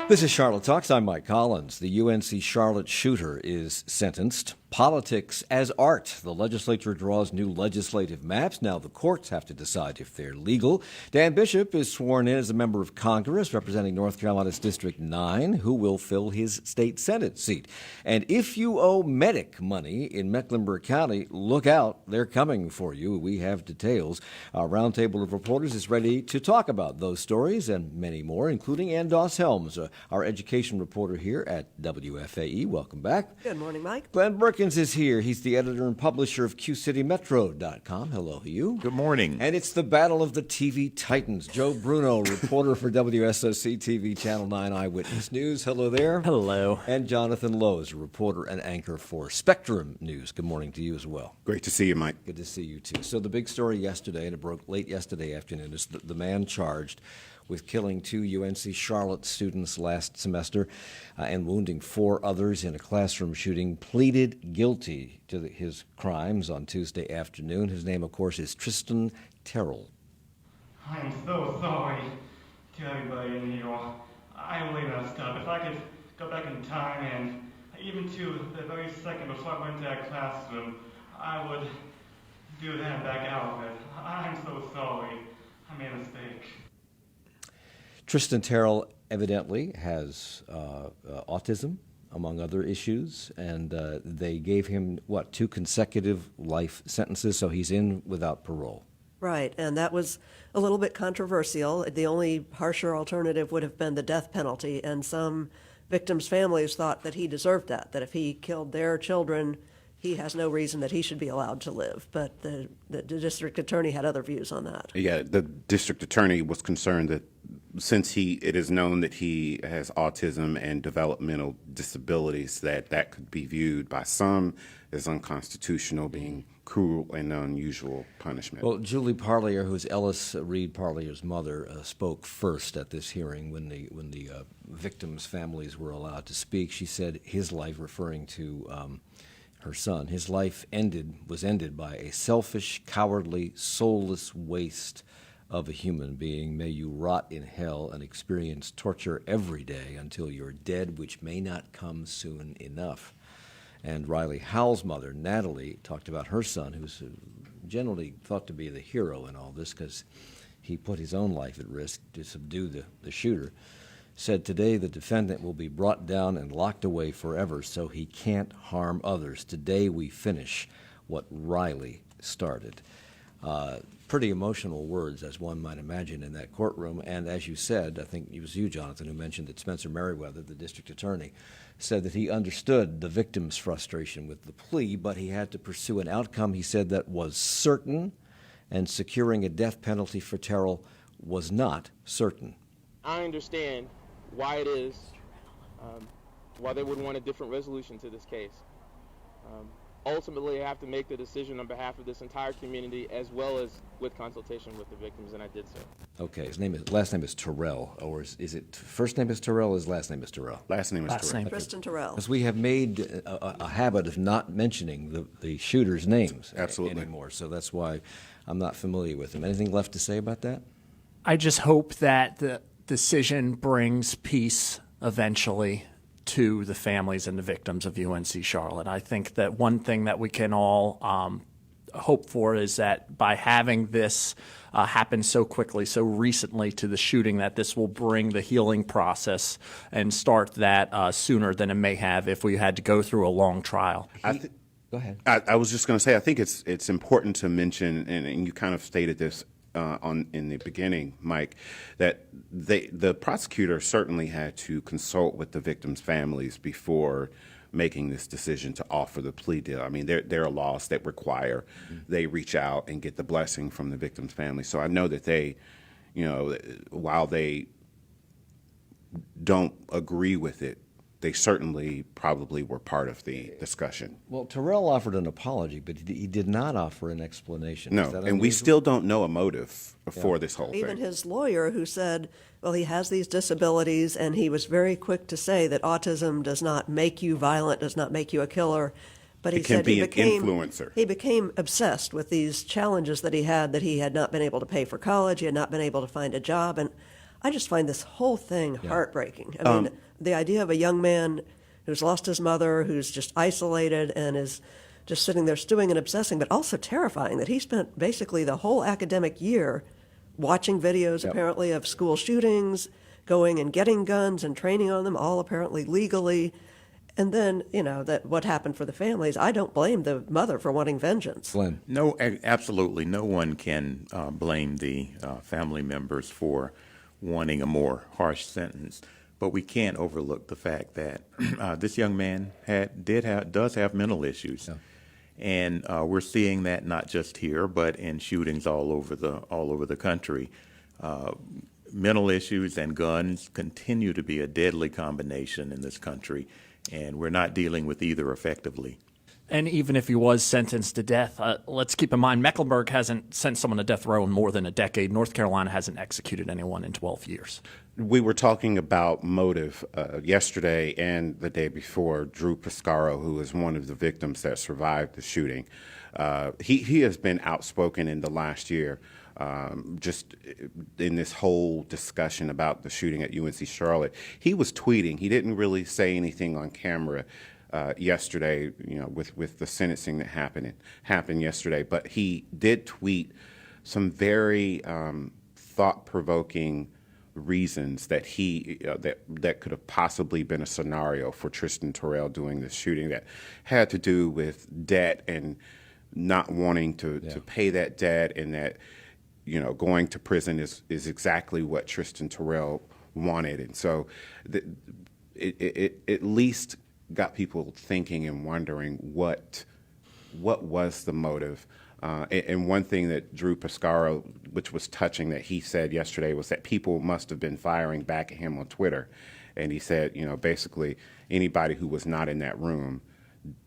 This is Charlotte Talks. I'm Mike Collins. The UNC Charlotte shooter is sentenced. Politics as art. The legislature draws new legislative maps. Now the courts have to decide if they're legal. Dan Bishop is sworn in as a member of Congress representing North Carolina's District 9, who will fill his state Senate seat. And if you owe medic money in Mecklenburg County, look out. They're coming for you. We have details. Our roundtable of reporters is ready to talk about those stories and many more, including Andos Helms, our education reporter here at WFAE. Welcome back. Good morning, Mike. Glenn Perkins is here. He's the editor and publisher of QCityMetro.com. Hello to you. Good morning. And it's the battle of the TV Titans. Joe Bruno, reporter for WSOC TV Channel 9 Eyewitness News. Hello there. Hello. And Jonathan Lowe is a reporter and anchor for Spectrum News. Good morning to you as well. Great to see you, Mike. Good to see you, too. So the big story yesterday, and it broke late yesterday afternoon, is the man charged with killing 2 UNC Charlotte students last semester and wounding 4 others in a classroom shooting, pleaded guilty to his crimes on Tuesday afternoon. His name, of course, is Tristan Terrell. I'm so sorry to everybody in here. I really messed up. If I could go back in time and even to the very second before I went to that classroom, I would do that back out of it. I'm so sorry. I made a mistake. Tristan Terrell evidently has autism, among other issues, and they gave him, 2 consecutive life sentences, so he's in without parole. Right, and that was a little bit controversial. The only harsher alternative would have been the death penalty, and some victims' families thought that he deserved that if he killed their children, he has no reason that he should be allowed to live. But the district attorney had other views on that. Yeah, the district attorney was concerned that since it is known that he has autism and developmental disabilities, that could be viewed by some as unconstitutional, being cruel and unusual punishment. Well, Julie Parlier, who's Ellis Reed Parlier's mother, spoke first at this hearing when the victims' families were allowed to speak. She said his life, referring to her son, his life was ended by a selfish, cowardly, soulless waste of a human being. May you rot in hell and experience torture every day until you're dead, which may not come soon enough. And Riley Howell's mother, Natalie, talked about her son, who's generally thought to be the hero in all this because he put his own life at risk to subdue the shooter, said today the defendant will be brought down and locked away forever so he can't harm others. Today we finish what Riley started. Pretty emotional words, as one might imagine, in that courtroom. And as you said, I think it was you, Jonathan, who mentioned that Spencer Merriweather, the district attorney, said that he understood the victim's frustration with the plea, but he had to pursue an outcome, he said, that was certain, and securing a death penalty for Terrell was not certain. I understand why it is, why they would want a different resolution to this case. Ultimately, I have to make the decision on behalf of this entire community as well as with consultation with the victims, and I did so. Okay, his last name is Terrell, or is it first name is Terrell, his last name is Terrell? Last name is Terrell. Tristan Terrell. Because we have made a habit of not mentioning the shooters' names anymore, so that's why I'm not familiar with them. Anything left to say about that? I just hope that the decision brings peace eventually to the families and the victims of UNC Charlotte. I think that one thing that we can all hope for is that by having this happen so quickly, so recently to the shooting, that this will bring the healing process and start that sooner than it may have if we had to go through a long trial. Go ahead. I was just going to say, I think it's important to mention, and you kind of stated this in the beginning, Mike, that the prosecutor certainly had to consult with the victims' families before making this decision to offer the plea deal. I mean, there are laws that require they reach out and get the blessing from the victim's family. So I know that they, while they don't agree with it, they certainly probably were part of the discussion. Well, Terrell offered an apology, but he did not offer an explanation. No, and we still don't know a motive for this whole thing. Even his lawyer, who said, well, he has these disabilities, and he was very quick to say that autism does not make you violent, does not make you a killer. But he said he became obsessed with these challenges that he had not been able to pay for college, he had not been able to find a job, and I just find this whole thing heartbreaking. I mean, the idea of a young man who's lost his mother, who's just isolated and is just sitting there stewing and obsessing, but also terrifying that he spent basically the whole academic year watching videos, apparently, of school shootings, going and getting guns and training on them, all apparently legally. And then, that what happened for the families, I don't blame the mother for wanting vengeance. Glenn. No, absolutely. No one can blame the family members for wanting a more harsh sentence. But we can't overlook the fact that this young man does have mental issues. Yeah. And we're seeing that not just here, but in shootings all over the country. Mental issues and guns continue to be a deadly combination in this country, and we're not dealing with either effectively. And even if he was sentenced to death, let's keep in mind Mecklenburg hasn't sent someone to death row in more than a decade. North Carolina hasn't executed anyone in 12 years. We were talking about motive yesterday and the day before. Drew Piscaro, who is one of the victims that survived the shooting, he has been outspoken in the last year, just in this whole discussion about the shooting at UNC Charlotte. He was tweeting. He didn't really say anything on camera yesterday, with the sentencing that happened yesterday. But he did tweet some very thought-provoking reasons that that could have possibly been a scenario for Tristan Terrell doing this shooting that had to do with debt and not wanting to pay that debt, and that going to prison is exactly what Tristan Terrell wanted. And so it at least got people thinking and wondering what was the motive. And one thing that Drew Piscaro, which was touching, that he said yesterday was that people must have been firing back at him on Twitter. And he said, basically anybody who was not in that room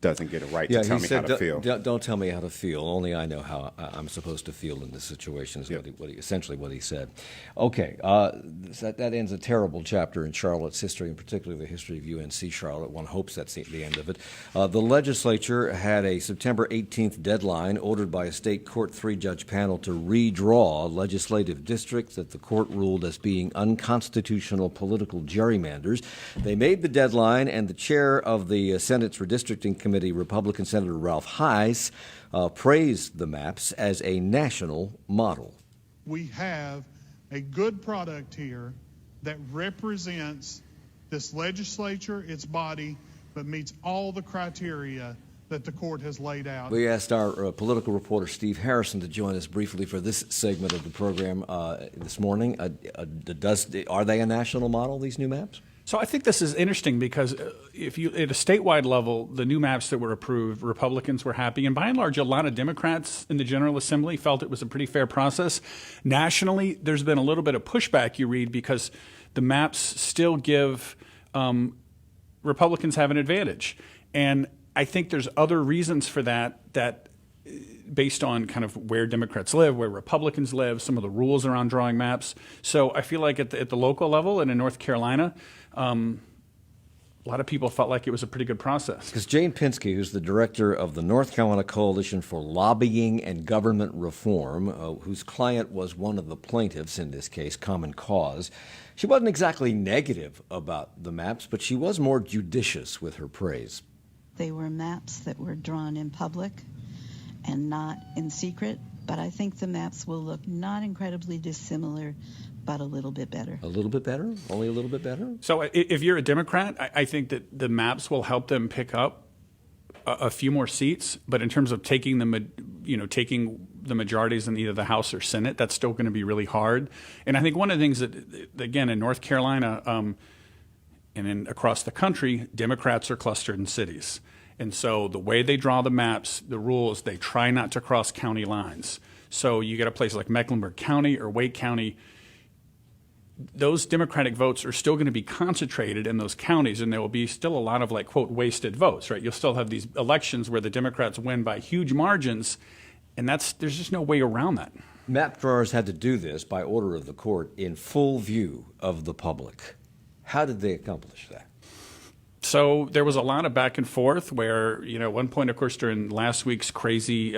doesn't get a right to tell me how to feel. Don't tell me how to feel. Only I know how I'm supposed to feel in this situation, is essentially what he said. Okay, that ends a terrible chapter in Charlotte's history, and particularly the history of UNC Charlotte. One hopes that's the end of it. The legislature had a September 18th deadline ordered by a state court 3-judge panel to redraw legislative districts that the court ruled as being unconstitutional political gerrymanders. They made the deadline, and the chair of the Senate's redistricting committee, Republican Senator Ralph Heiss, praised the maps as a national model. We have a good product here that represents this legislature, its body, but meets all the criteria that the court has laid out. We asked our political reporter Steve Harrison to join us briefly for this segment of the program this morning. Are they a national model, these new maps? So I think this is interesting because if you at a statewide level, the new maps that were approved, Republicans were happy, and by and large, a lot of Democrats in the General Assembly felt it was a pretty fair process. Nationally, there's been a little bit of pushback, you read, because the maps still give Republicans have an advantage, and I think there's other reasons for that based on kind of where Democrats live, where Republicans live, some of the rules around drawing maps. So I feel like at the local level and in North Carolina, a lot of people felt like it was a pretty good process. Because Jane Pinsky, who's the director of the North Carolina Coalition for Lobbying and Government Reform, whose client was one of the plaintiffs in this case, Common Cause, she wasn't exactly negative about the maps, but she was more judicious with her praise. They were maps that were drawn in public and not in secret, but I think the maps will look not incredibly dissimilar, but a little bit better. A little bit better? Only a little bit better? So if you're a Democrat, I think that the maps will help them pick up a few more seats, but in terms of taking the majorities in either the House or Senate, that's still going to be really hard. And I think one of the things that, again, in North Carolina and across the country, Democrats are clustered in cities. And so the way they draw the maps, the rules, they try not to cross county lines. So you get a place like Mecklenburg County or Wake County, those Democratic votes are still going to be concentrated in those counties, and there will be still a lot of, like, quote, wasted votes, right? You'll still have these elections where the Democrats win by huge margins, and there's just no way around that. Map drawers had to do this by order of the court in full view of the public. How did they accomplish that? So there was a lot of back and forth where, at one point, of course, during last week's crazy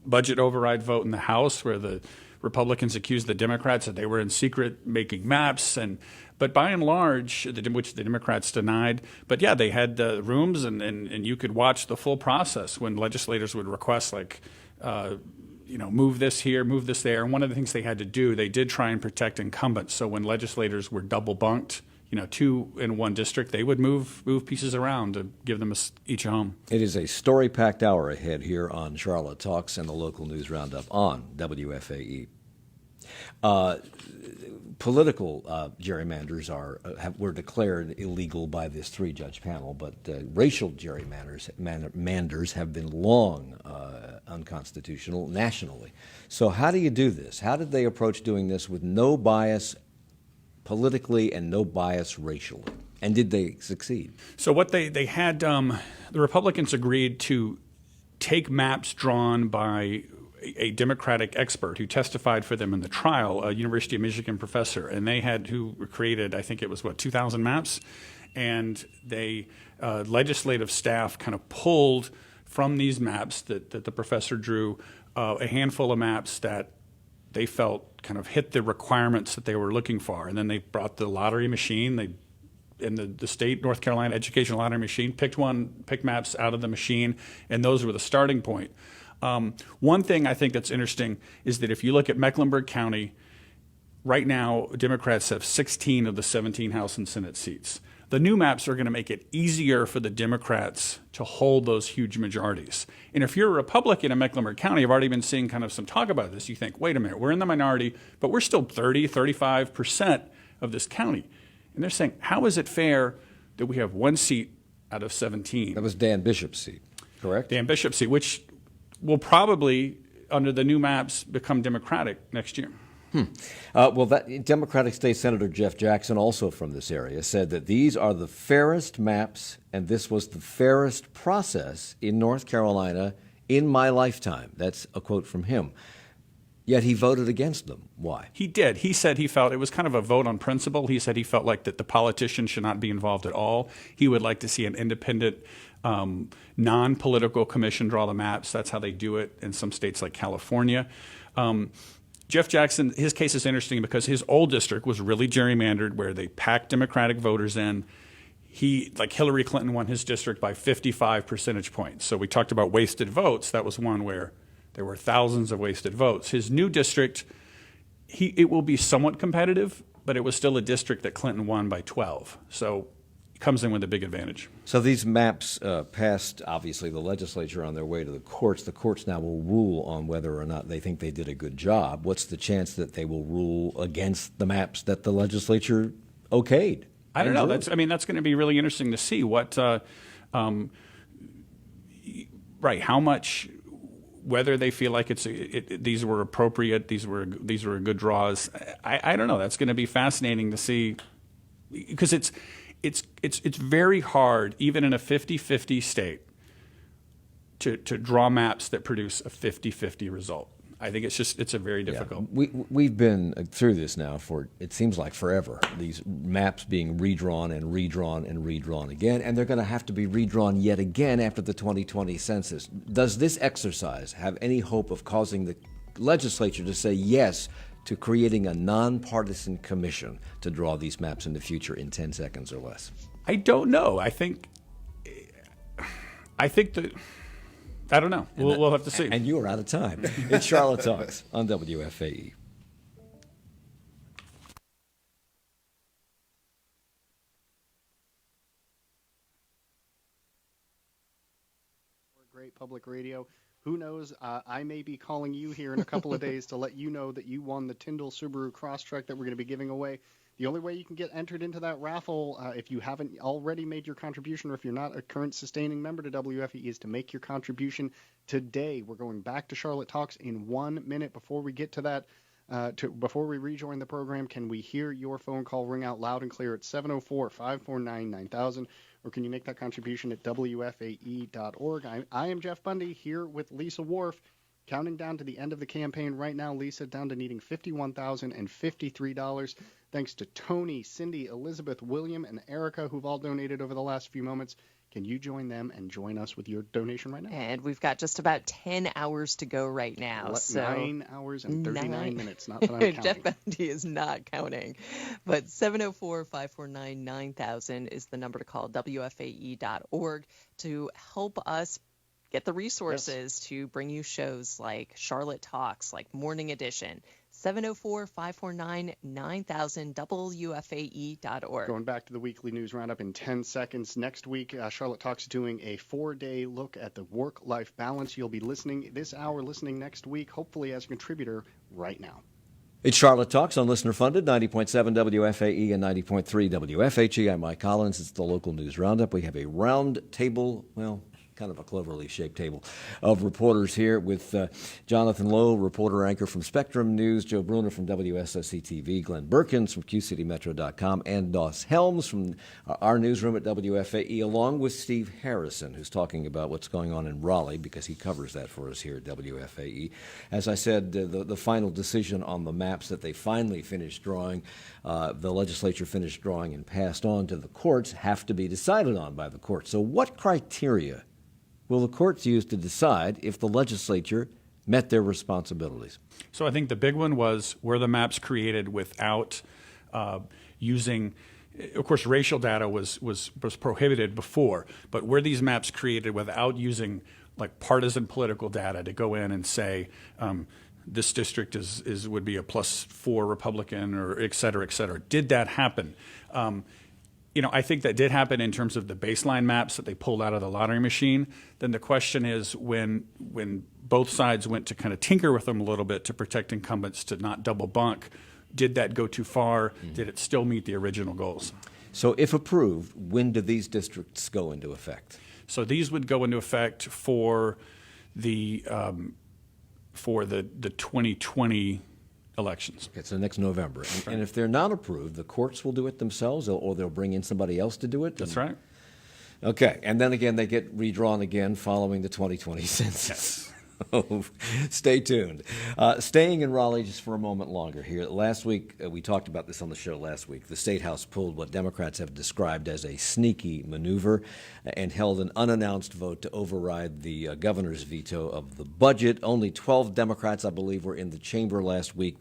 budget override vote in the House where the Republicans accused the Democrats that they were in secret making maps, but by and large, which the Democrats denied. But yeah, they had rooms, and you could watch the full process when legislators would request, like, move this here, move this there. And one of the things they had to do, they did try and protect incumbents. So when legislators were double bunked, two in one district, they would move pieces around to give them each a home. It is a story-packed hour ahead here on Charlotte Talks and the local news roundup on WFAE. Political gerrymanders were declared illegal by this three-judge panel, but racial gerrymanders have been long unconstitutional nationally. So how do you do this? How did they approach doing this with no bias politically and no bias racially? And did they succeed? So what they had, the Republicans agreed to take maps drawn by a Democratic expert who testified for them in the trial, a University of Michigan professor, and who created, I think it was 2,000 maps, and they legislative staff kind of pulled from these maps that the professor drew a handful of maps that they felt kind of hit the requirements that they were looking for, and then they brought the lottery machine. The state North Carolina educational lottery machine picked maps out of the machine, and those were the starting point. One thing I think that's interesting is that if you look at Mecklenburg County, right now Democrats have 16 of the 17 House and Senate seats. The new maps are going to make it easier for the Democrats to hold those huge majorities. And if you're a Republican in Mecklenburg County, I've already been seeing kind of some talk about this. You think, wait a minute, we're in the minority, but we're still 35% of this county. And they're saying, how is it fair that we have one seat out of 17? That was Dan Bishop's seat, correct? Dan Bishop's seat, which will probably, under the new maps, become Democratic next year. That Democratic State Senator Jeff Jackson, also from this area, said that these are the fairest maps, and this was the fairest process in North Carolina in my lifetime. That's a quote from him. Yet he voted against them. Why? He did. He said he felt it was kind of a vote on principle. He said he felt like that the politicians should not be involved at all. He would like to see an independent, non-political commission draw the maps. That's how they do it in some states like California. Jeff Jackson, his case is interesting because his old district was really gerrymandered, where they packed Democratic voters in. Like Hillary Clinton won his district by 55 percentage points. So we talked about wasted votes. That was one where there were thousands of wasted votes. His new district, it will be somewhat competitive, but it was still a district that Clinton won by 12. So it comes in with a big advantage. So these maps passed, obviously, the legislature on their way to the courts. The courts now will rule on whether or not they think they did a good job. What's the chance that they will rule against the maps that the legislature okayed? I don't know. That's going to be really interesting to see what, how much, whether they feel like these were appropriate, these were good draws. I don't know. That's going to be fascinating to see, because it's very hard, even in a 50-50 state, to draw maps that produce a 50-50 result. I think it's a very difficult. Yeah. We've been through this now for, it seems like forever, these maps being redrawn and redrawn and redrawn again, and they're going to have to be redrawn yet again after the 2020 census. Does this exercise have any hope of causing the legislature to say yes to creating a nonpartisan commission to draw these maps in the future in 10 seconds or less? I don't know. I think that. I don't know. We'll have to see. And you are out of time. It's Charlotte Talks on WFAE. Great public radio. Who knows? I may be calling you here in a couple of days to let you know that you won the Tyndall Subaru Crosstrek that we're going to be giving away. The only way you can get entered into that raffle, if you haven't already made your contribution, or if you're not a current sustaining member to WFE, is to make your contribution today. We're going back to Charlotte Talks in 1 minute. Before we get to that, before we rejoin the program, can we hear your phone call ring out loud and clear at 704-549-9000? Or can you make that contribution at WFAE.org? I am Jeff Bundy here with Lisa Wharf, counting down to the end of the campaign right now. Lisa down to needing $51,053. Thanks to Tony, Cindy, Elizabeth, William, and Erica, who've all donated over the last few moments. Can you join them and join us with your donation right now? And we've got just about 10 hours to go right now. So 9 hours and 39 minutes. Not that I'm counting. Jeff Bundy is not counting. But 704-549-9000 is the number to call, WFAE.org, to help us get the resources to bring you shows like Charlotte Talks, like Morning Edition. 704-549-9000, WFAE.org. Going back to the weekly news roundup in 10 seconds. Next week, Charlotte Talks doing a 4-day look at the work-life balance. You'll be listening this hour, listening next week, hopefully as a contributor right now. It's Charlotte Talks on listener-funded, 90.7 WFAE and 90.3 WFHE. I'm Mike Collins. It's the local news roundup. We have a round table, well, kind of a cloverleaf-shaped table of reporters here with Jonathan Lowe, reporter anchor from Spectrum News, Joe Bruner from WSOC-TV, Glenn Berkins from QCityMetro.com, and Doss Helms from our newsroom at WFAE, along with Steve Harrison, who's talking about what's going on in Raleigh, because he covers that for us here at WFAE. As I said, the final decision on the maps that they finally finished drawing, the legislature finished drawing and passed on to the courts, have to be decided on by the courts. So what criteria will the courts use to decide if the legislature met their responsibilities? So I think the big one was, were the maps created without using, of course, racial data was prohibited before, but were these maps created without using like partisan political data to go in and say, this district would be a +4 Republican, or et cetera, et cetera. Did that happen? I think that did happen in terms of the baseline maps that they pulled out of the lottery machine. Then the question is, when both sides went to kind of tinker with them a little bit to protect incumbents to not double bunk, did that go too far? Mm-hmm. Did it still meet the original goals? So if approved, when do these districts go into effect? So these would go into effect for the 2020 elections. Okay, so next November. And if they're not approved, the courts will do it themselves, or they'll bring in somebody else to do it? That's right. Okay, and then again, they get redrawn again following the 2020 census. Yes. Oh, stay tuned. Staying in Raleigh just for a moment longer here. Last week, we talked about this on the show last week. The State House pulled what Democrats have described as a sneaky maneuver and held an unannounced vote to override the governor's veto of the budget. Only 12 Democrats, I believe, were in the chamber last week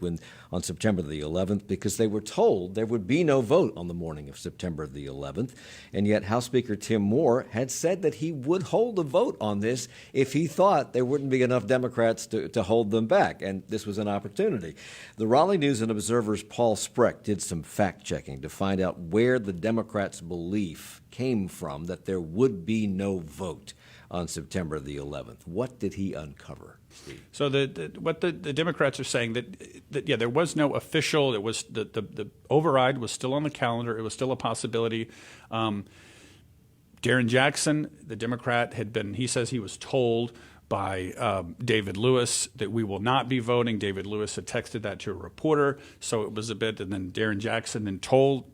on September the 11th, because they were told there would be no vote on the morning of September the 11th. And yet House Speaker Tim Moore had said that he would hold a vote on this if he thought there wouldn't be enough Democrats to hold them back, and this was an opportunity. The Raleigh News and Observer's Paul Spreck did some fact-checking to find out where the Democrats' belief came from that there would be no vote on September the 11th. What did he uncover, Steve? So what the Democrats are saying that there was no official. It was the override was still on the calendar. It was still a possibility. Darren Jackson, the Democrat, he says he was told by David Lewis that we will not be voting. David Lewis had texted that to a reporter, so it was a bit, and then Darren Jackson then told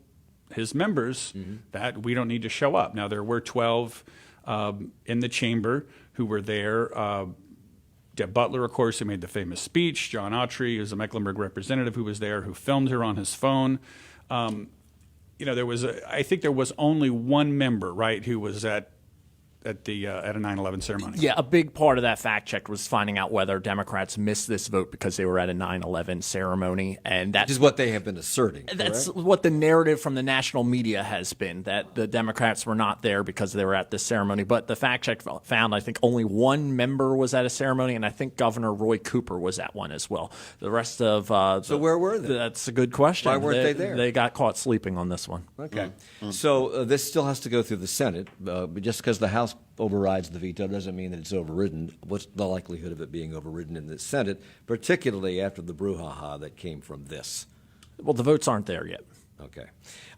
his members that we don't need to show up. Now, there were 12 in the chamber who were there. Deb Butler, of course, who made the famous speech. John Autry, who's a Mecklenburg representative who was there, who filmed her on his phone. I think there was only one member, right, who was at a 9/11 ceremony. Yeah, a big part of that fact check was finding out whether Democrats missed this vote because they were at a 9/11 ceremony, and that's Which is what they have been asserting. That's correct? what the narrative from the national media has been, that the Democrats were not there because they were at this ceremony. But the fact check found, I think, only one member was at a ceremony, and I think Governor Roy Cooper was at one as well. The rest of so where were they? That's a good question. Why weren't they there? They got caught sleeping on this one. Okay. So this still has to go through the Senate. But just because the House overrides the veto doesn't mean that it's overridden. What's the likelihood of it being overridden in the Senate, particularly after the brouhaha that came from this? Well, the votes aren't there yet. Okay.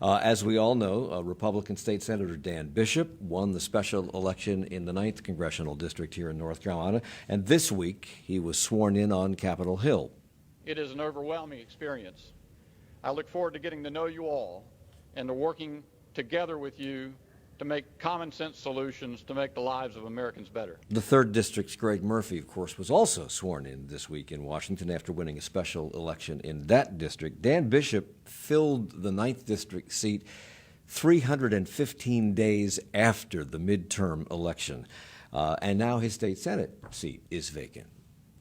As we all know, Republican State Senator Dan Bishop won the special election in the 9th Congressional District here in North Carolina, and this week he was sworn in on Capitol Hill. It is an overwhelming experience. I look forward to getting to know you all and to working together with you to make common sense solutions to make the lives of Americans better. The 3rd District's Greg Murphy, of course, was also sworn in this week in Washington after winning a special election in that district. Dan Bishop filled the 9th District seat 315 days after the midterm election. And now his state Senate seat is vacant.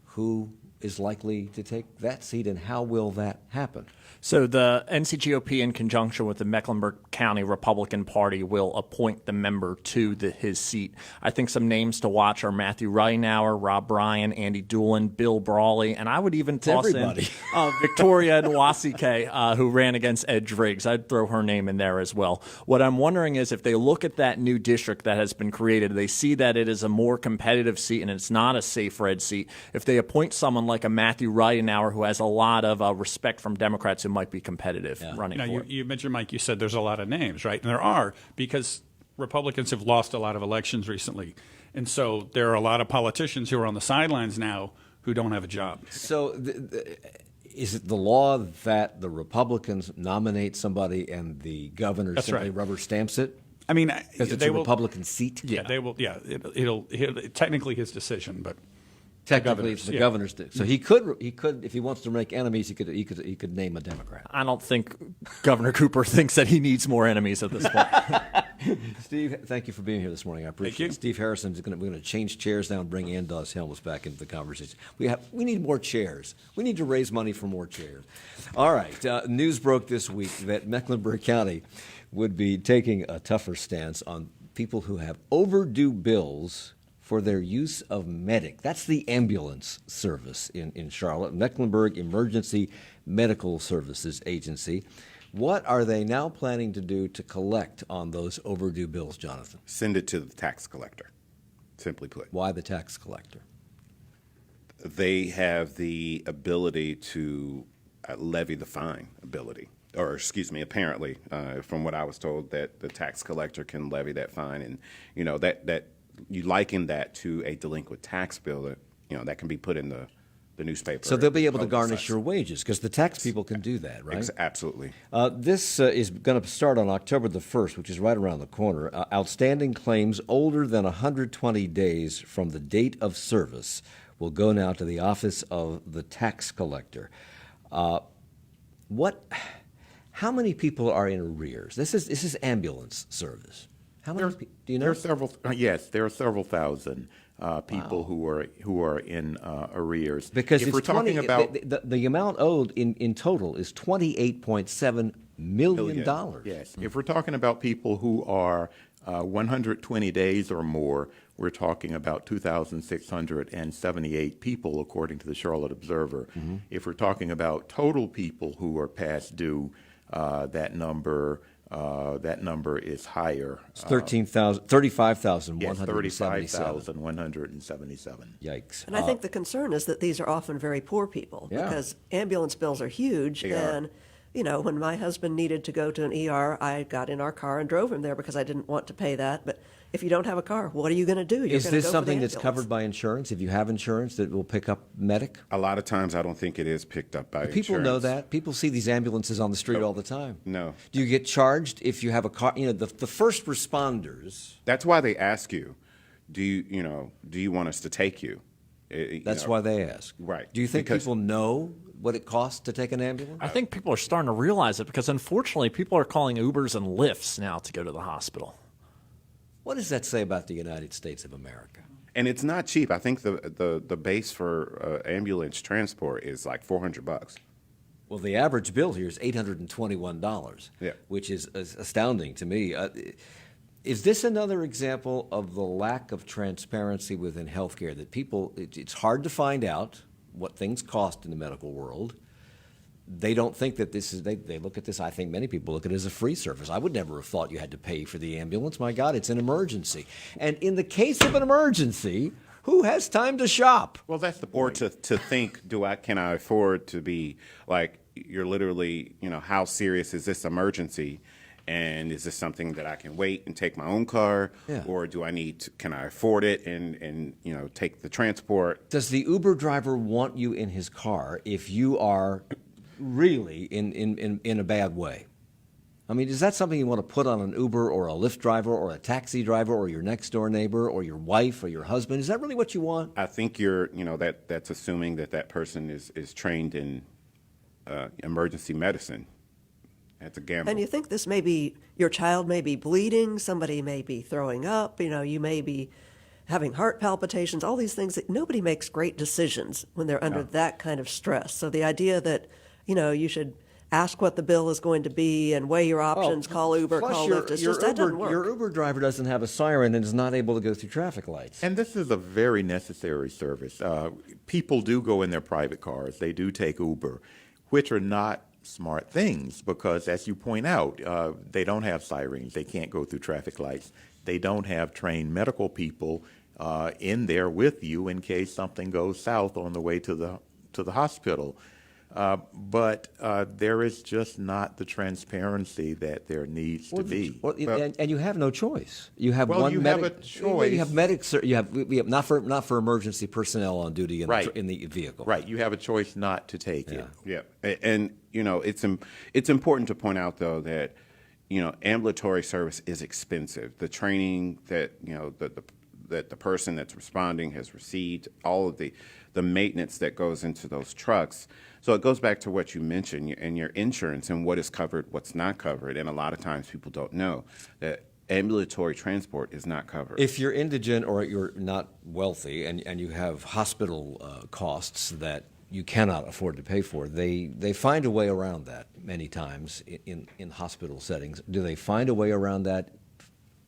Who is likely to take that seat, and how will that happen? So the NCGOP, in conjunction with the Mecklenburg County Republican Party, will appoint the member to his seat. I think some names to watch are Matthew Reinauer, Rob Bryan, Andy Doolin, Bill Brawley, and I would even toss in Victoria Nwasike, who ran against Ed Driggs. I'd throw her name in there as well. What I'm wondering is if they look at that new district that has been created, they see that it is a more competitive seat and it's not a safe red seat. If they appoint someone like a Matthew Reinauer, who has a lot of respect from Democrats who might be competitive running for it. You mentioned, Mike, you said there's a lot of names, right? And there are, because Republicans have lost a lot of elections recently. And so there are a lot of politicians who are on the sidelines now who don't have a job. So is it the law that the Republicans nominate somebody and the governor simply rubber stamps it? I mean, because it's a Republican seat? Yeah, they will. Yeah, it'll technically his decision, but technically it's the governor's. So he could, if he wants to make enemies, he could name a Democrat. I don't think Governor Cooper thinks that he needs more enemies at this point. Steve, thank you for being here this morning. I appreciate it. Steve Harrison is we're going to change chairs now and bring Ann Dawes Helms back into the conversation. We need more chairs. We need to raise money for more chairs. All right. News broke this week that Mecklenburg County would be taking a tougher stance on people who have overdue bills for their use of Medic. That's the ambulance service in Charlotte, Mecklenburg Emergency Medical Services Agency. What are they now planning to do to collect on those overdue bills, Jonathan? Send it to the tax collector, simply put. Why the tax collector? They have the ability to levy the fine ability. Or, excuse me, apparently, from what I was told, that the tax collector can levy that fine. And, that you liken that to a delinquent tax bill that, that can be put in the newspaper. So they'll be able to garnish your wages because the tax people can do that, right? Absolutely. This is going to start on October the 1st, which is right around the corner. Outstanding claims older than 120 days from the date of service will go now to the Office of the Tax Collector. How many people are in arrears? This is ambulance service. How many? Do you know? There are several. Yes, there are several thousand people who are in arrears. Because if we're talking about the amount owed in total is $28.7 million. Yes, if we're talking about people who are 120 days or more, we're talking about 2,678 people, according to the Charlotte Observer. Mm-hmm. If we're talking about total people who are past due, that number is higher. It's 35,177. Yes, 35,177. Yikes. And I think the concern is that these are often very poor people because ambulance bills are huge. And, when my husband needed to go to an ER, I got in our car and drove him there because I didn't want to pay that. But if you don't have a car, what are you going to do? Is this something that's covered by insurance? If you have insurance, that will pick up Medic? A lot of times I don't think it is picked up by insurance. People know that. People see these ambulances on the street all the time. No. Do you get charged if you have a car? The first responders. That's why they ask you, do you want us to take you? That's why they ask. Right. Do you think people know what it costs to take an ambulance? I think people are starting to realize it because, unfortunately, people are calling Ubers and Lyfts now to go to the hospital. What does that say about the United States of America? And it's not cheap. I think the base for ambulance transport is like $400. Well, the average bill here is $821, which is astounding to me. Is this another example of the lack of transparency within healthcare, that it's hard to find out what things cost in the medical world? They don't think that this is, they look at this, I think many people look at it as a free service. I would never have thought you had to pay for the ambulance. My God, it's an emergency. And in the case of an emergency, who has time to shop? Well, that's the point. Or to think, can I afford to be, like, you're literally, how serious is this emergency? And is this something that I can wait and take my own car? Yeah. Or can I afford it and take the transport? Does the Uber driver want you in his car if you are really in a bad way? I mean, is that something you want to put on an Uber or a Lyft driver or a taxi driver or your next door neighbor or your wife or your husband? Is that really what you want? I think that's assuming that person is trained in emergency medicine. It's a gamble. And you think this may be, your child may be bleeding, somebody may be throwing up, you may be having heart palpitations, all these things that nobody makes great decisions when they're under that kind of stress. So the idea that, you should ask what the bill is going to be and weigh your options, call Uber, plus call your, Lyft, it's your just, that Uber, doesn't work. Your Uber driver doesn't have a siren and is not able to go through traffic lights. And this is a very necessary service. People do go in their private cars. They do take Uber, which are not smart things because, as you point out, they don't have sirens. They can't go through traffic lights. They don't have trained medical people in there with you in case something goes south on the way to the hospital. But there is just not the transparency that there needs to be. And you have no choice. You have well, one you medic. have a choice. You have medics. You have not for emergency personnel on duty in the vehicle. Right. You have a choice not to take it. Yeah, and it's important to point out though that ambulatory service is expensive. The training that that the person that's responding has received, all of the maintenance that goes into those trucks. So it goes back to what you mentioned and your insurance and what is covered, what's not covered. And a lot of times people don't know that ambulatory transport is not covered. If you're indigent or you're not wealthy and you have hospital costs that you cannot afford to pay for, they find a way around that many times in hospital settings. Do they find a way around that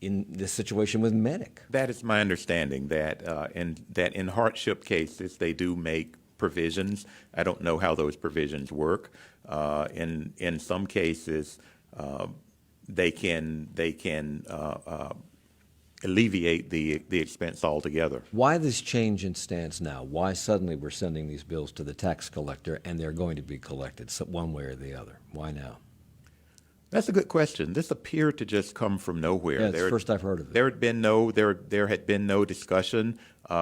in this situation with medic? That is my understanding, that in hardship cases they do make provisions. I don't know how those provisions work. In some cases, they can alleviate the expense altogether. Why this change in stance now? Why suddenly we're sending these bills to the tax collector and they're going to be collected one way or the other? Why now? That's a good question. This appeared to just come from nowhere. Yeah, it's the first I've heard of it. There had been no discussion.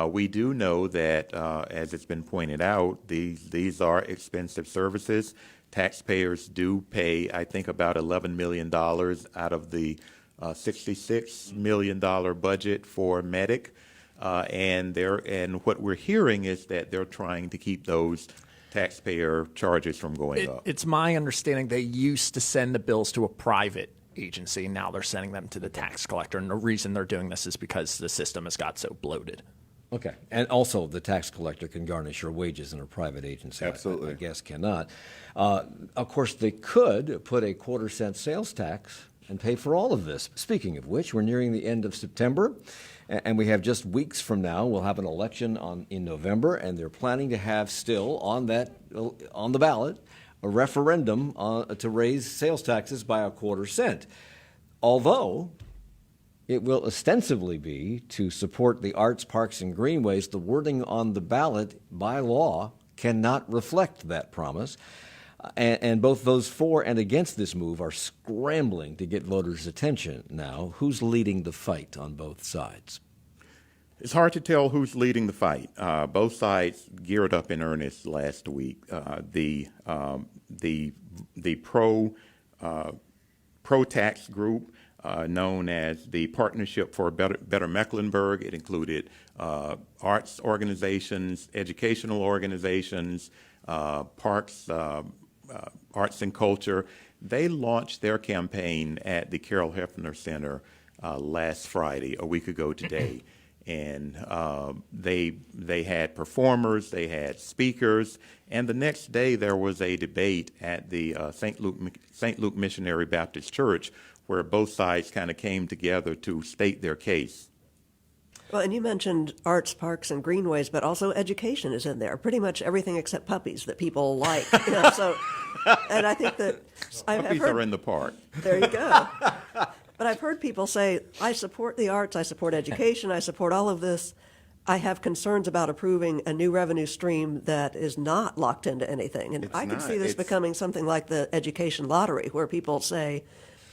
We do know that, as it's been pointed out, these are expensive services. Taxpayers do pay, I think, about $11 million out of the $66 million budget for medic, and what we're hearing is that they're trying to keep those taxpayer charges from going up. It's my understanding they used to send the bills to a private agency. Now they're sending them to the tax collector. And the reason they're doing this is because the system has got so bloated. Okay. And also the tax collector can garnish your wages in a private agency. Absolutely. I guess cannot. Of course, they could put a quarter-cent sales tax and pay for all of this. Speaking of which, we're nearing the end of September, and we have just weeks from now. We'll have an election in November, and they're planning to have still on the ballot a referendum to raise sales taxes by a quarter cent. Although it will ostensibly be to support the arts, parks, and greenways, the wording on the ballot by law cannot reflect that promise. And both those for and against this move are scrambling to get voters' attention now. Who's leading the fight on both sides? It's hard to tell who's leading the fight. Both sides geared up in earnest last week. The pro-tax group, known as the Partnership for Better Mecklenburg, it included arts organizations, educational organizations, parks, arts and culture. They launched their campaign at the Carol Hefner Center last Friday, a week ago today. And they had performers, they had speakers, and the next day there was a debate at the St. Luke Missionary Baptist Church where both sides kind of came together to state their case. Well, and you mentioned arts, parks, and greenways, but also education is in there. Pretty much everything except puppies that people like. So, and I think that puppies are in the park. There you go. But I've heard people say, I support the arts, I support education, I support all of this. I have concerns about approving a new revenue stream that is not locked into anything. And I could see this becoming something like the education lottery, where people say,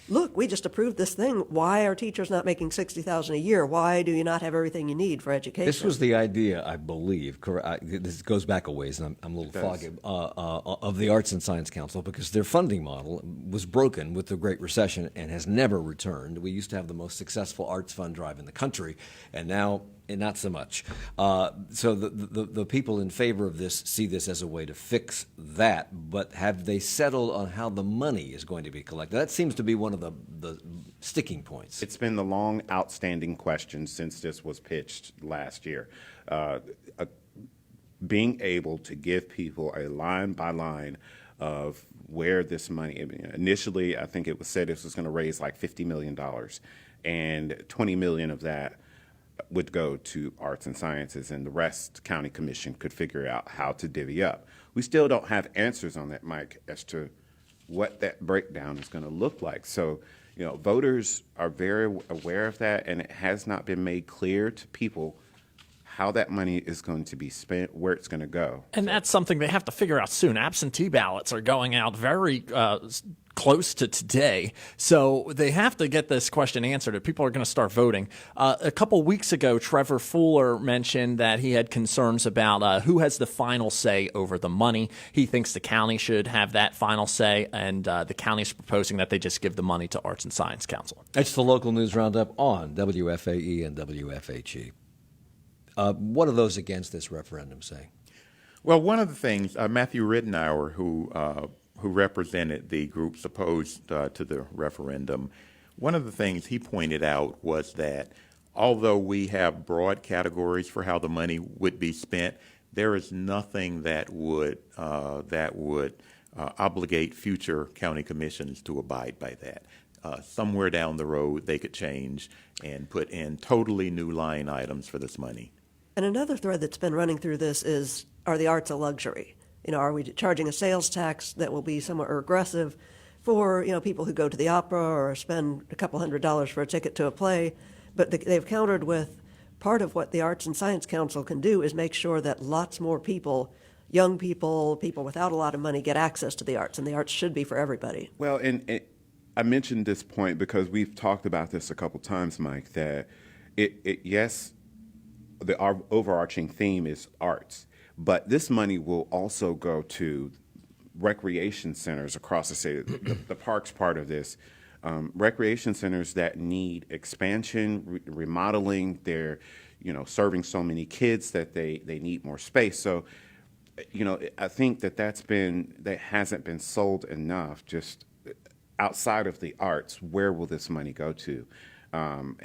look, we just approved this thing. Why are teachers not making $60,000 a year? Why do you not have everything you need for education? This was the idea, I believe. This goes back a ways, and I'm a little foggy, of the Arts and Science Council, because their funding model was broken with the Great Recession and has never returned. We used to have the most successful arts fund drive in the country, and now not so much. So the people in favor of this see this as a way to fix that, but have they settled on how the money is going to be collected? That seems to be one of the sticking points. It's been the long outstanding question since this was pitched last year. Being able to give people a line by line of where this money, initially I think it was said this was going to raise like $50 million, and $20 million of that would go to arts and sciences, and the rest county commission could figure out how to divvy up. We still don't have answers on that, Mike, as to what that breakdown is going to look like. So, voters are very aware of that, and it has not been made clear to people how that money is going to be spent, where it's going to go. And that's something they have to figure out soon. Absentee ballots are going out very close to today, so they have to get this question answered if people are going to start voting. A couple weeks ago, Trevor Fuller mentioned that he had concerns about who has the final say over the money. He thinks the county should have that final say, and the county is proposing that they just give the money to Arts and Science Council. That's the local news roundup on WFAE and WFHE. What are those against this referendum saying? Well, one of the things, Matthew Ridenour, who represented the groups opposed to the referendum, one of the things he pointed out was that although we have broad categories for how the money would be spent, there is nothing that would obligate future county commissions to abide by that. Somewhere down the road, they could change and put in totally new line items for this money. And another thread that's been running through this is, are the arts a luxury? Are we charging a sales tax that will be somewhat regressive for, people who go to the opera or spend a couple $100s for a ticket to a play? But they've countered with part of what the Arts and Science Council can do is make sure that lots more people, young people, people without a lot of money, get access to the arts, and the arts should be for everybody. Well, and I mentioned this point because we've talked about this a couple times, Mike, that yes, the overarching theme is arts, but this money will also go to recreation centers across the state, the parks part of this, recreation centers that need expansion, remodeling. They're, serving so many kids that they need more space. So, I think that that hasn't been sold enough. Just outside of the arts, where will this money go to? And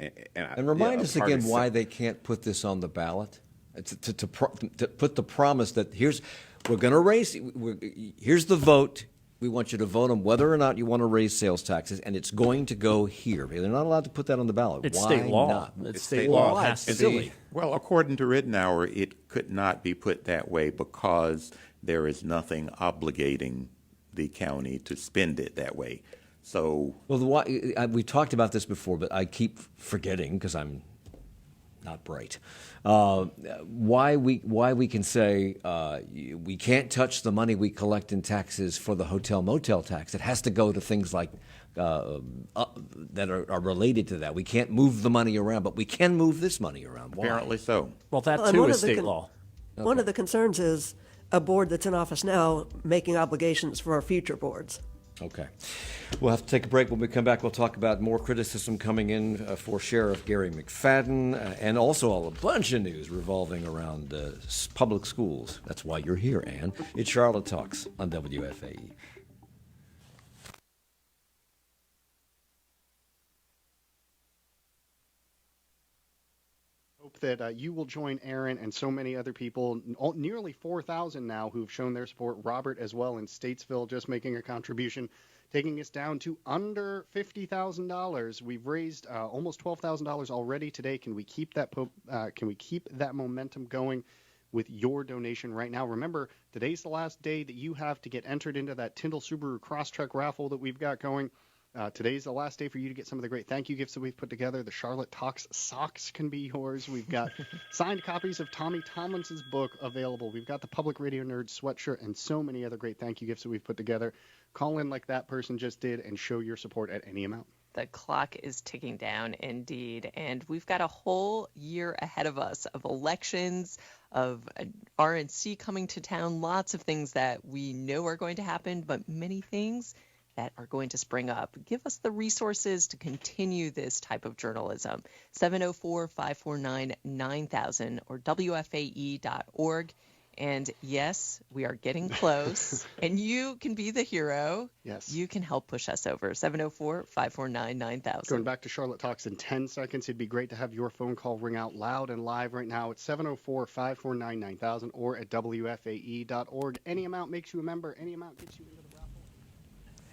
remind us again why they can't put this on the ballot. To put the promise that here's the vote. We want you to vote on whether or not you want to raise sales taxes, and it's going to go here. They're not allowed to put that on the ballot. It's why state law. Not? It's state law. It has to be. Well, according to Ridenour, it could not be put that way because there is nothing obligating the county to spend it that way. So, well, we talked about this before, but I keep forgetting because I'm not bright. Why we can say we can't touch the money we collect in taxes for the hotel motel tax. It has to go to things like that are related to that. We can't move the money around, but we can move this money around. Why? Apparently so. Well, that too is state law. One of the concerns is a board that's in office now making obligations for our future boards. Okay. We'll have to take a break. When we come back, we'll talk about more criticism coming in for Sheriff Garry McFadden and also a bunch of news revolving around public schools. That's why you're here, Ann. It's Charlotte Talks on WFAE. Hope that you will join Aaron and so many other people, nearly 4,000 now, who've shown their support. Robert as well in Statesville just making a contribution, taking us down to under $50,000. We've raised almost $12,000 already today. Can we keep that? Can we keep that momentum going with your donation right now? Remember, today's the last day that you have to get entered into that Tyndall Subaru Crosstrek raffle that we've got going. Today's the last day for you to get some of the great thank you gifts that we've put together. The Charlotte Talks socks can be yours. We've got signed copies of Tommy Tomlinson's book available. We've got the Public Radio Nerd sweatshirt and so many other great thank you gifts that we've put together. Call in like that person just did and show your support at any amount. The clock is ticking down indeed, and we've got a whole year ahead of us of elections, of RNC coming to town, lots of things that we know are going to happen, but many things that are going to spring up. Give us the resources to continue this type of journalism. 704-549-9000 or WFAE.org. And yes, we are getting close, and you can be the hero. Yes. You can help push us over. 704-549-9000. Going back to Charlotte Talks in 10 seconds, it'd be great to have your phone call ring out loud and live right now at 704-549-9000 or at WFAE.org. Any amount makes you a member. Any amount gets you into the raffle.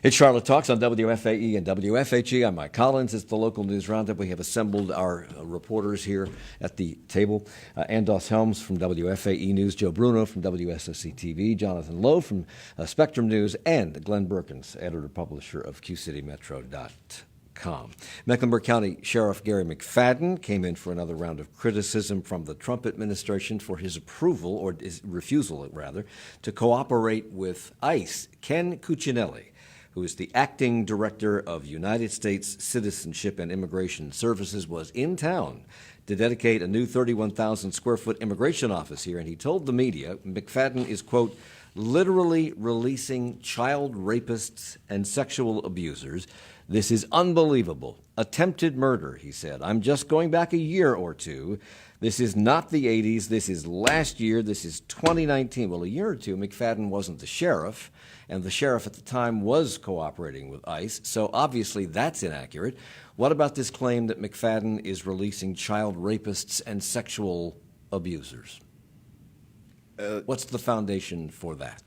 It's Charlotte Talks on WFAE and WFHE. I'm Mike Collins. It's the local news roundup. We have assembled our reporters here at the table. Andos Helms from WFAE News, Joe Bruno from WSOC-TV, Jonathan Lowe from Spectrum News, and Glenn Berkins, editor-publisher of QCityMetro.com. Mecklenburg County Sheriff Garry McFadden came in for another round of criticism from the Trump administration for his approval, or his refusal, rather, to cooperate with ICE. Ken Cuccinelli, who is the acting director of United States Citizenship and Immigration Services, was in town to dedicate a new 31,000-square-foot immigration office here, and he told the media McFadden is, quote, literally releasing child rapists and sexual abusers. This is unbelievable. Attempted murder, he said. I'm just going back a year or two. This is not the 80s. This is last year. This is 2019. Well, a year or two, McFadden wasn't the sheriff, and the sheriff at the time was cooperating with ICE, so obviously that's inaccurate. What about this claim that McFadden is releasing child rapists and sexual abusers? What's the foundation for that?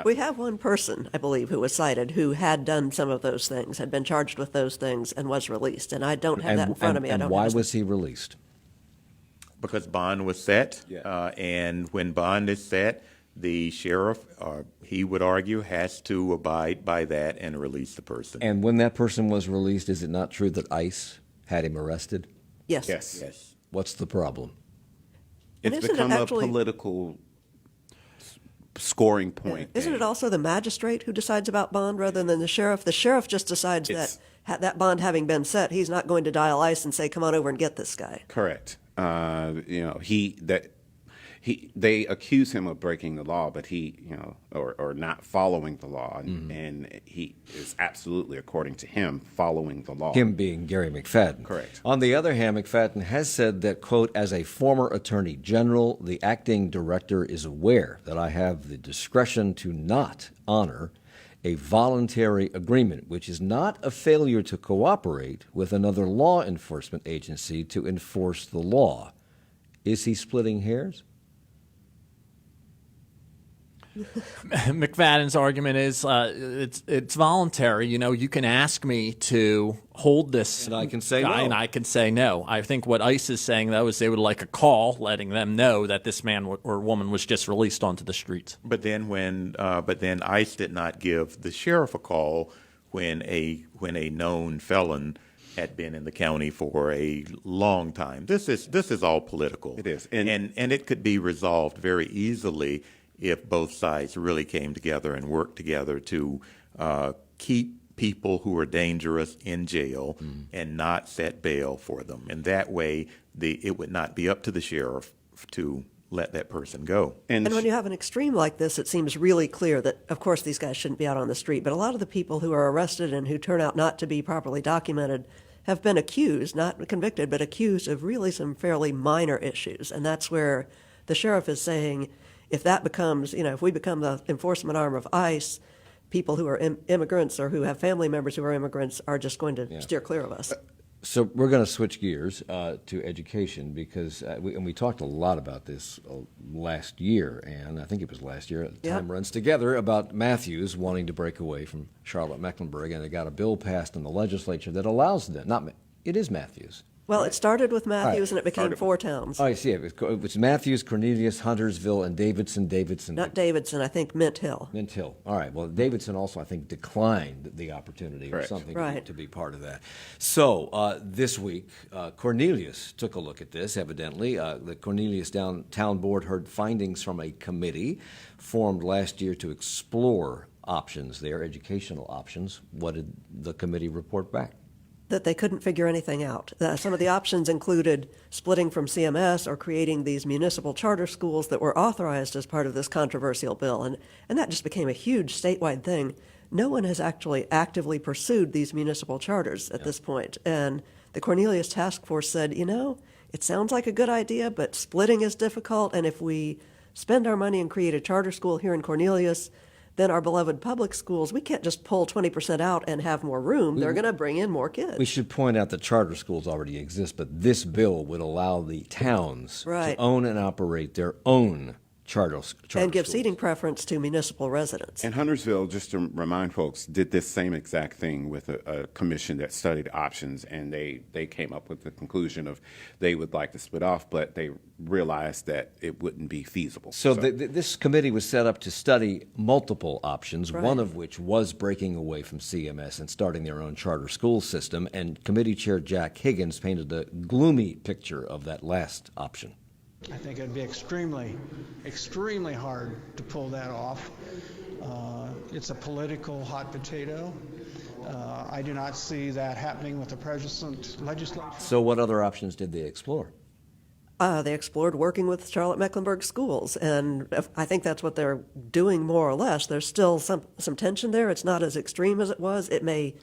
We have one person, I believe, who was cited who had done some of those things, had been charged with those things, and was released. And I don't have that in front of me. And why was he released? Because bond was set, and when bond is set, the sheriff, he would argue, has to abide by that and release the person. And when that person was released, is it not true that ICE had him arrested? Yes. Yes. What's the problem? It's become a political scoring point. Isn't it also the magistrate who decides about bond rather than the sheriff? The sheriff just decides that that bond having been set, he's not going to dial ICE and say, come on over and get this guy. Correct. They accuse him of breaking the law, but or not following the law, and he is absolutely, according to him, following the law. Him being Garry McFadden. Correct. On the other hand, McFadden has said that, quote, as a former attorney general, the acting director is aware that I have the discretion to not honor a voluntary agreement, which is not a failure to cooperate with another law enforcement agency to enforce the law. Is he splitting hairs? McFadden's argument is it's voluntary. You know, you can ask me to hold this and I can say guy, no. and I can say no. I think what ICE is saying, though, is they would like a call letting them know that this man or woman was just released onto the streets. But then then ICE did not give the sheriff a call when a known felon had been in the county for a long time. This is all political. It is, and it could be resolved very easily if both sides really came together and worked together to keep people who are dangerous in jail and not set bail for them. And that way, it would not be up to the sheriff to let that person go. And when you have an extreme like this, it seems really clear that, of course, these guys shouldn't be out on the street. But a lot of the people who are arrested and who turn out not to be properly documented have been accused, not convicted, but accused of really some fairly minor issues. And that's where the sheriff is saying, if that becomes, if we become the enforcement arm of ICE, people who are immigrants or who have family members who are immigrants are just going to steer clear of us. So we're going to switch gears to education because we talked a lot about this last year, and I think it was last year. Time runs together about Matthews wanting to break away from Charlotte Mecklenburg, and they got a bill passed in the legislature that allows them. It is Matthews. Well, it started with Matthews, and it became 4 towns. Oh, I see. It was Matthews, Cornelius, Huntersville, and Davidson. Not Davidson, I think Mint Hill. Mint Hill. All right. Well, Davidson also, I think, declined the opportunity Correct. or something Right. to be part of that. So this week, Cornelius took a look at this, evidently. The Cornelius Town Board heard findings from a committee formed last year to explore options there, educational options. What did the committee report back? that they couldn't figure anything out. Some of the options included splitting from CMS or creating these municipal charter schools that were authorized as part of this controversial bill. And that just became a huge statewide thing. No one has actually actively pursued these municipal charters at this point. And the Cornelius Task Force said, it sounds like a good idea, but splitting is difficult. And if we spend our money and create a charter school here in Cornelius, then our beloved public schools, we can't just pull 20% out and have more room. They're going to bring in more kids. We should point out that charter schools already exist, but this bill would allow the towns to own and operate their own charter and give schools. seating preference to municipal residents. And Huntersville, just to remind folks, did this same exact thing with a commission that studied options, and they came up with the conclusion of they would like to split off, but they realized that it wouldn't be feasible. So this committee was set up to study multiple options, Right. one of which was breaking away from CMS and starting their own charter school system, and Committee Chair Jack Higgins painted a gloomy picture of that last option. I think it'd be extremely, extremely hard to pull that off. It's a political hot potato. I do not see that happening with the present legislature. So what other options did they explore? They explored working with Charlotte Mecklenburg schools, and I think that's what they're doing more or less. There's still some tension there. It's not as extreme as it was. It may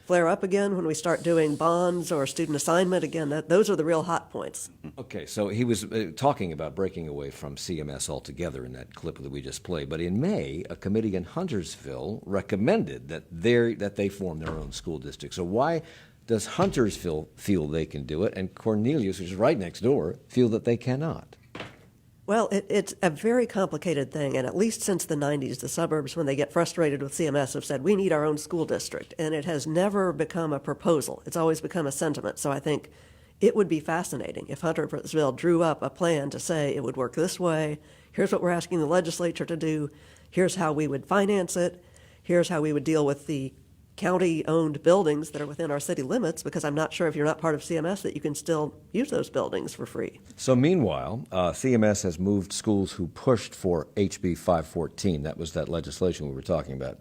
flare up again when we start doing bonds or student assignment again. Those are the real hot points. Okay, so he was talking about breaking away from CMS altogether in that clip that we just played. But in May, a committee in Huntersville recommended that they form their own school district. So why does Huntersville feel they can do it, and Cornelius, which is right next door, feel that they cannot? Well, it's a very complicated thing, and at least since the 90s, the suburbs, when they get frustrated with CMS, have said, we need our own school district, and it has never become a proposal. It's always become a sentiment. So I think it would be fascinating if Huntersville drew up a plan to say it would work this way, here's what we're asking the legislature to do, here's how we would finance it, here's how we would deal with the county-owned buildings that are within our city limits, because I'm not sure if you're not part of CMS that you can still use those buildings for free. So meanwhile, CMS has moved schools who pushed for HB 514. That was that legislation we were talking about.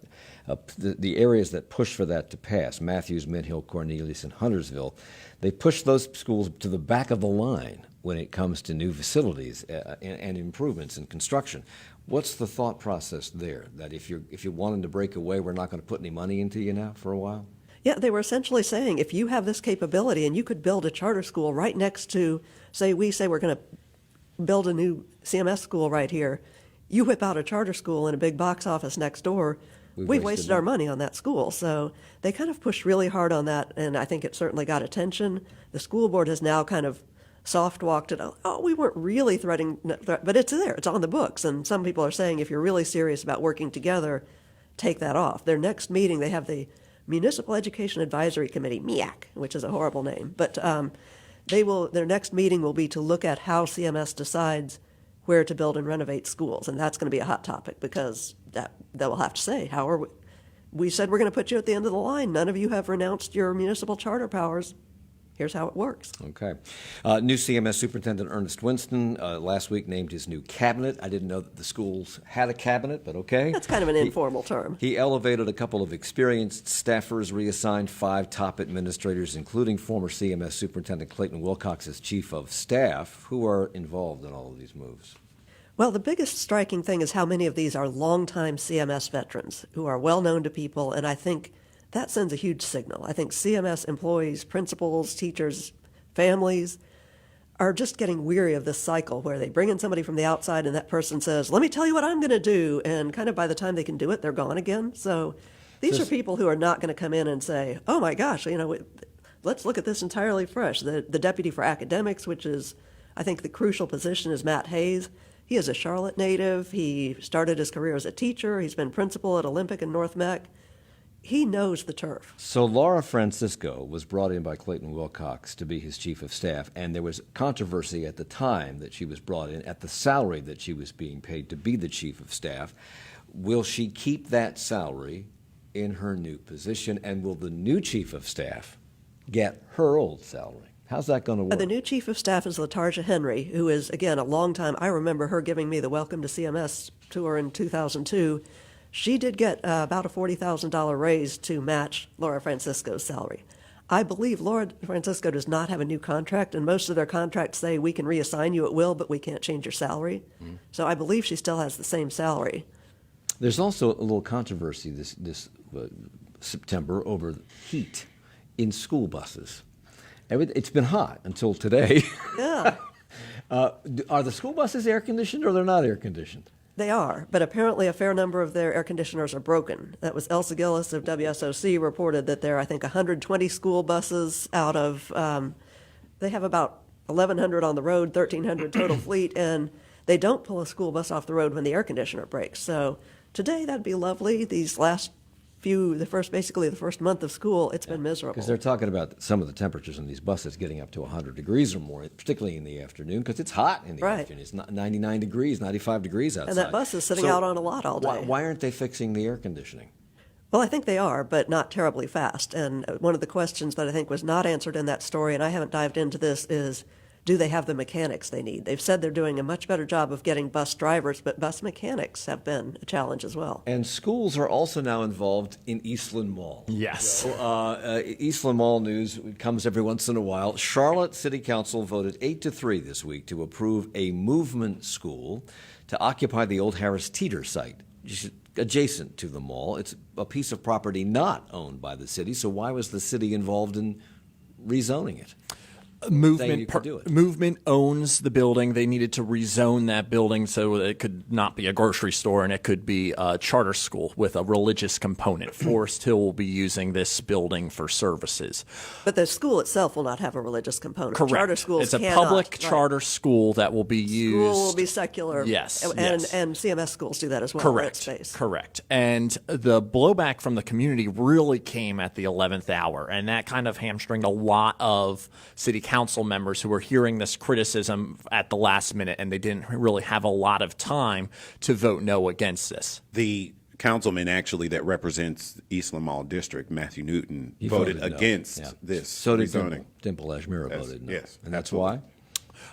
The areas that pushed for that to pass, Matthews, Midhill, Cornelius, and Huntersville, they pushed those schools to the back of the line when it comes to new facilities and improvements and construction. What's the thought process there? That if you're wanting to break away, we're not going to put any money into you now for a while? Yeah, they were essentially saying if you have this capability and you could build a charter school right next to, we say we're going to build a new CMS school right here, you whip out a charter school in a big box office next door, we've wasted our money on that school. So they kind of pushed really hard on that, and I think it certainly got attention. The school board has now kind of soft-walked it. Oh, we weren't really threatening, but it's there. It's on the books. And some people are saying if you're really serious about working together, take that off. Their next meeting, they have the Municipal Education Advisory Committee, MEAC, which is a horrible name. But their next meeting will be to look at how CMS decides where to build and renovate schools. And that's going to be a hot topic because they will have to say, how are we said we're going to put you at the end of the line. None of you have renounced your municipal charter powers. Here's how it works. Okay. New CMS Superintendent Ernest Winston last week named his new cabinet. I didn't know that the schools had a cabinet, but okay. That's kind of an informal term. He elevated a couple of experienced staffers, reassigned 5 top administrators, including former CMS Superintendent Clayton Wilcox as chief of staff, who are involved in all of these moves. Well, the biggest striking thing is how many of these are longtime CMS veterans who are well known to people, and I think that sends a huge signal. I think CMS employees, principals, teachers, families are just getting weary of this cycle where they bring in somebody from the outside and that person says, let me tell you what I'm going to do. And kind of by the time they can do it, they're gone again. So these are people who are not going to come in and say, oh my gosh, let's look at this entirely fresh. The deputy for academics, which is, I think, the crucial position, is Matt Hayes. He is a Charlotte native. He started his career as a teacher. He's been principal at Olympic and North Meck. He knows the turf. So Laura Francisco was brought in by Clayton Wilcox to be his chief of staff, and there was controversy at the time that she was brought in at the salary that she was being paid to be the chief of staff. Will she keep that salary in her new position, and will the new chief of staff get her old salary? How's that going to work? The new chief of staff is LaTarja Henry, who is, again, a long time. I remember her giving me the Welcome to CMS tour in 2002. She did get about a $40,000 raise to match Laura Francisco's salary. I believe Lord Francisco does not have a new contract, and most of their contracts say we can reassign you at will, but we can't change your salary. So I believe she still has the same salary. There's also a little controversy this September over heat in school buses. It's been hot until today. Yeah. Are the school buses air conditioned or they're not air conditioned? They are, but apparently a fair number of their air conditioners are broken. That was Elsa Gillis of WSOC reported that there are, I think, 120 school buses out of, they have about 1,100 on the road, 1,300 total fleet, and they don't pull a school bus off the road when the air conditioner breaks. So today that'd be lovely. These last basically the first month of school, it's been miserable. Because they're talking about some of the temperatures in these buses getting up to 100 degrees or more, particularly in the afternoon, because it's hot in the afternoon. It's not 99 degrees, 95 degrees outside. And that bus is sitting out on a lot all day. Why aren't they fixing the air conditioning? Well, I think they are, but not terribly fast. And one of the questions that I think was not answered in that story, and I haven't dived into this, is do they have the mechanics they need? They've said they're doing a much better job of getting bus drivers, but bus mechanics have been a challenge as well. And schools are also now involved in Eastland Mall. Yes. So, Eastland Mall news comes every once in a while. Charlotte City Council voted 8-3 this week to approve a movement school to occupy the old Harris Teeter site, adjacent to the mall. It's a piece of property not owned by the city, so why was the city involved in rezoning it? Movement owns the building. They needed to rezone that building so that it could not be a grocery store and it could be a charter school with a religious component. Forest Hill will be using this building for services. But the school itself will not have a religious component. Correct. Charter schools It's a cannot, public charter school that will be used. School will be secular. Yes. And yes. CMS schools do that as well. Correct. Space. Correct. And the blowback from the community really came at the 11th hour, and that kind of hamstringed a lot of city council members who were hearing this criticism at the last minute, and they didn't really have a lot of time to vote no against this. The councilman actually that represents Eastland Mall District, Matthew Newton, He voted no. against Yeah. this So did rezoning. Dimple Ashmira voted no. Yes, And that's absolutely.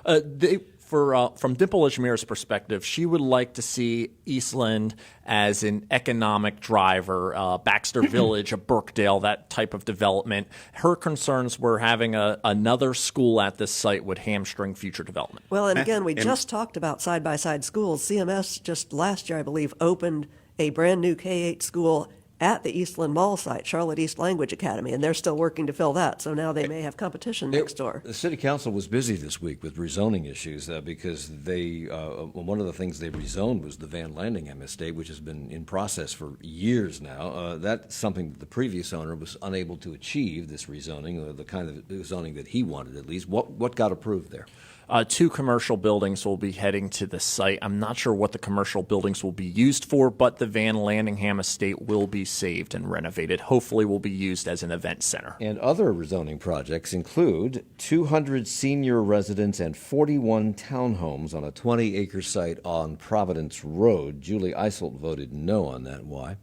why? From Dimple Ashmira's perspective, she would like to see Eastland as an economic driver, Baxter Village, a Brookdale, that type of development. Her concerns were having another school at this site would hamstring future development. Well, and again, we just talked about side-by-side schools. CMS just last year, I believe, opened a brand new K-8 school at the Eastland Mall site, Charlotte East Language Academy, and they're still working to fill that. So now they may have competition next door. The city council was busy this week with rezoning issues because they one of the things they rezoned was the Van Landingham estate, which has been in process for years now. That's something that the previous owner was unable to achieve, this rezoning, the kind of zoning that he wanted at least. What got approved there? 2 commercial buildings will be heading to the site. I'm not sure what the commercial buildings will be used for, but the Van Landingham estate will be saved and renovated. Hopefully will be used as an event center. And other rezoning projects include 200 senior residents and 41 townhomes on a 20-acre site on Providence Road. Julie Eiselt voted no on that. Why?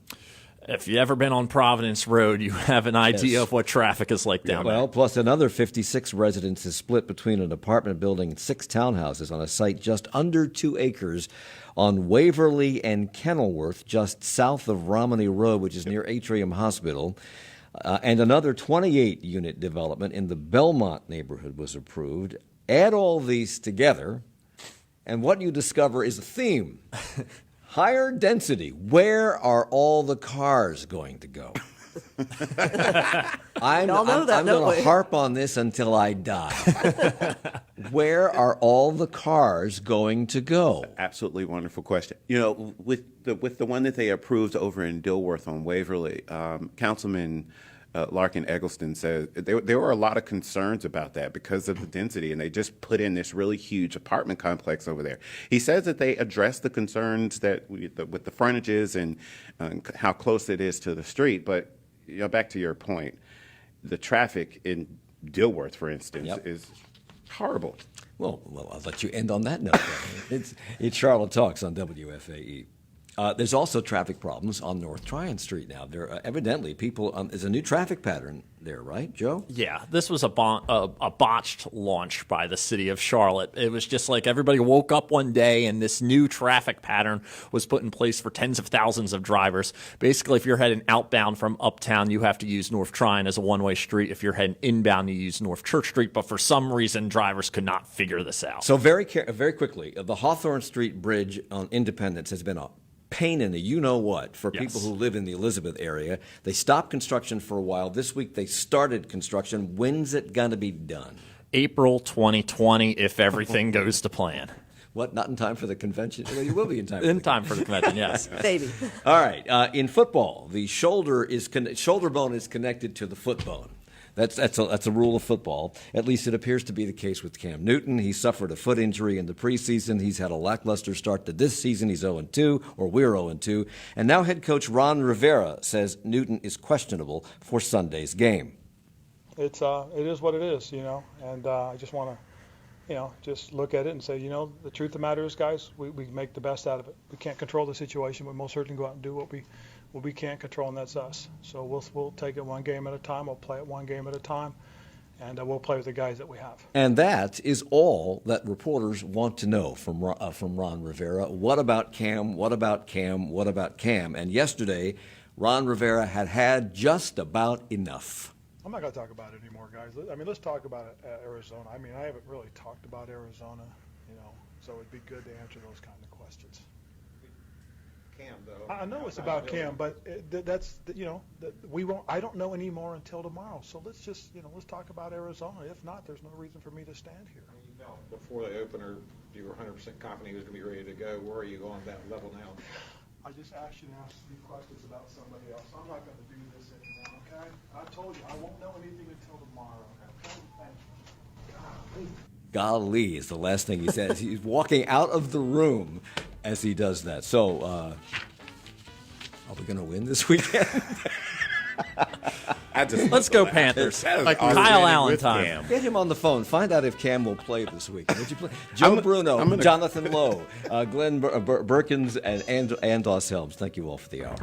If you've ever been on Providence Road, you have an idea of what traffic is like down there. Well, plus another 56 residents is split between an apartment building and 6 townhouses on a site just under 2 acres on Waverly and Kenilworth, just south of Romney Road, which is near Atrium Hospital. And another 28-unit development in the Belmont neighborhood was approved. Add all these together, and what you discover is a theme. Higher density. Where are all the cars going to go? I'm going to harp on this until I die. Where are all the cars going to go? Absolutely wonderful question. You know, with the one that they approved over in Dilworth on Waverly, Councilman Larkin Eggleston says there were a lot of concerns about that because of the density, and they just put in this really huge apartment complex over there. He says that they addressed the concerns that with the frontages and how close it is to the street. But you know, back to your point, the traffic in Dilworth, for instance, is horrible. Well, I'll let you end on that note. It's Charlotte Talks on WFAE. There's also traffic problems on North Tryon Street now. There evidently people there's a new traffic pattern there, right, Joe? Yeah, this was a botched launch by the city of Charlotte. It was just like everybody woke up one day and this new traffic pattern was put in place for tens of thousands of drivers. Basically, if you're heading outbound from uptown, you have to use North Tryon as a one-way street. If you're heading inbound, you use North Church Street. But for some reason, drivers could not figure this out. So very quickly, the Hawthorne Street Bridge on Independence has been a pain in the you-know-what for people who live in the Elizabeth area. They stopped construction for a while. This week they started construction. When's it going to be done? April 2020, if everything goes to plan. What, not in time for the convention? Well, you will be in time. In time for the convention, yes. Baby. All right. In football, the shoulder bone is connected to the foot bone. That's a rule of football. At least it appears to be the case with Cam Newton. He suffered a foot injury in the preseason. He's had a lackluster start to this season. He's 0-2, or we're 0-2. And now head coach Ron Rivera says Newton is questionable for Sunday's game. It is what it is, and I just want to, just look at it and say, the truth of the matter is, guys, we make the best out of it. We can't control the situation, but most certainly go out and do what we can't control, and that's us. So we'll take it one game at a time. We'll play it one game at a time, and we'll play with the guys that we have. And that is all that reporters want to know from Ron Rivera. What about Cam? What about Cam? What about Cam? And yesterday, Ron Rivera had just about enough. I'm not going to talk about it anymore, guys. Let's talk about Arizona. I haven't really talked about Arizona, so it'd be good to answer those kind of questions. Cam, though. I know it's about Cam, but we won't. I don't know anymore until tomorrow. So let's just, let's talk about Arizona. If not, there's no reason for me to stand here. Before the opener, you were 100% confident he was going to be ready to go. Where are you on that level now? I just asked you to ask me questions about somebody else. I'm not going to do this anymore. Okay? I told you I won't know anything until tomorrow. Okay? Thank you. Golly is the last thing he says. He's walking out of the room as he does that. So, are we going to win this weekend? Let's go Panthers. Like Kyle Allen time. Get him on the phone. Find out if Cam will play this week. Would you play? Joe Bruno, Jonathan Lowe, Glenn Berkins, and Andos Helms. Thank you all for the hour.